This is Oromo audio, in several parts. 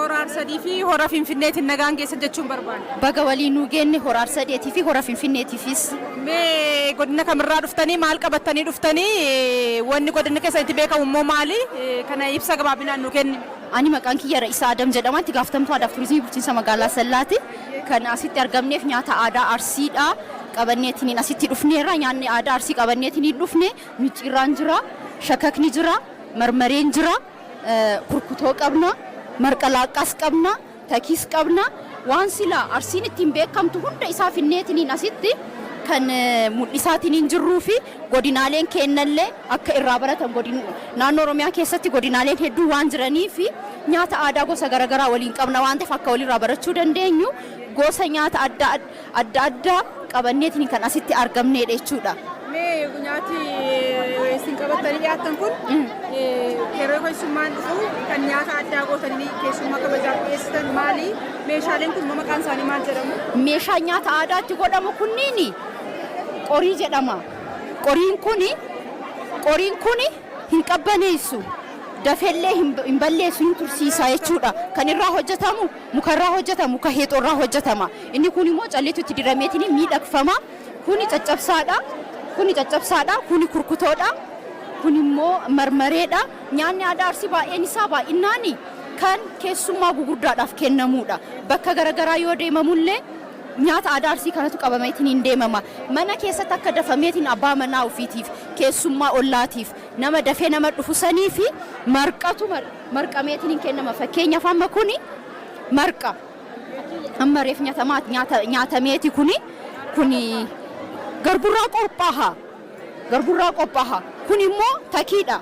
Horar sadii fi hora Finfinneetiin nagaan geessan jechuun barbaada. Baga waliin nu geenne horar sadeetii fi hora Finfinneetiifis. Mee godina kamirraa dhuftanii maal qabattanii dhuftanii wanni godina keessatti beekamu immoo maali? Kana ibsa gabaabinaan nu kenni. Ani maqaan kiyya Ra'iisaa Adam jedhama. Itti gaafatamtuu aadaa fi turizimii bulchiinsa magaalaa Sallaati. Kan asitti argamneef nyaata aadaa Arsiidha. Qabanneetiin asitti dhufneerra. Nyaanni aadaa Arsii qabanneetiin dhufne micciirraan jira, shakakni jira, marmareen jira, kurkutoo qabna, marqa laaqqaas qabna, takiis qabna. Waan silaa Arsiin ittiin beekamtu hunda isaa finneetiin asitti kan mul'isaatiin jirruu fi godinaaleen kennallee akka irraa baratan naannoo Oromiyaa keessatti godinaaleen hedduu waan jiranii fi nyaata aadaa gosa garaagaraa waliin qabna waan ta'eef akka walirraa barachuu dandeenyu gosa nyaata adda qabanneetiin kan asitti argamneedha jechuudha. Mee nyaati isin qabattanii dhiyaatan kun yeroo keessummaan dhufu kan nyaata addaa gootanii keessummaa kabajaaf dhiyeessitan maali? Meeshaaleen kun maqaan isaanii maal jedhamu? Meeshaan nyaata aadaatti godhamu kunniin qorii jedhama. Qoriin kuni hin qabbaneessu. Dafeellee hin balleessu hin tursiisa jechuudha. Kan irraa hojjetamu mukarraa hojjetama, muka heexoorraa hojjetama. Inni kun immoo calleetu itti dirameetiin miidhagfama. Kuni caccabsaadha, kuni kurkutoodha, kun immoo marmareedha. Nyaanni aadaa Arsii baay'een isaa baay'inaan kan keessummaa gugurdaadhaaf kennamuudha. Bakka garaagaraa yoo deemamullee nyaata aadaa Arsii kanatu qabameetiin hin deemama. Mana keessatti akka dafameetiin abbaa manaa ofiitiif, keessummaa ollaatiif, nama dafee nama dhufu sanii fi marqatu marqameetiin hin kennama. Fakkeenyaaf amma kuni marqa. Amma reef nyaatameeti kuni garburraa qophaaha. Kun immoo takiidha.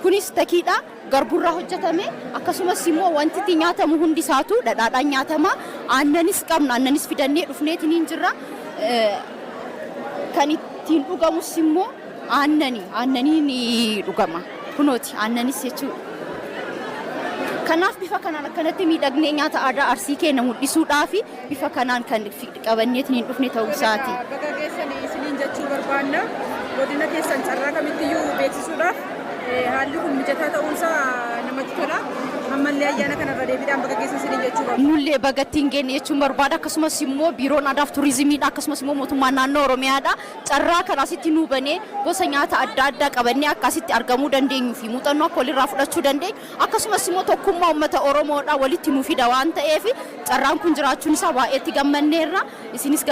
Kunis takiidha. Garburraa hojjetame akkasumas immoo wanti itti nyaatamu hundi isaatu dhadhaadhaan nyaatama. Aannanis qabna. Aannanis fidannee dhufneetiin hin jirra. Kan ittiin dhugamus immoo aannaniin dhugama. Kunooti aannanis jechuudha. Kanaaf bifa kanaan akkanatti miidhagnee nyaata aadaa Arsii keenya mul'isuudhaaf bifa kanaan kan qabanneetiin hin dhufne ta'uu isaati. Baga geessanii isiniin jechuu barbaanna. Godina keessan carraa kamittiyyuu beeksisuudhaaf haalli kun mijataa ta'uunsaa namatti tola. Ammallee ayyaana kanarra deebiidhaan baga geessan isiniin jechuu barbaanna. Nullee baga ittiin geenne jechuun barbaada. Akkasumas immoo biiroon aadaa fi turizimiidha. Akkasumas immoo mootummaan naannoo Oromiyaadha. Carraa kan asitti nuu banee gosa nyaata adda qabannee akka asitti argamuu dandeenyu fi muuxannoo akka walirraa fudhachuu dandeenyu. Akkasumas immoo tokkummaa uummata Oromoodha walitti nuu fida waan ta'eef carraan kun jiraachuun isaa baay'eetti gammanneerra. Isinis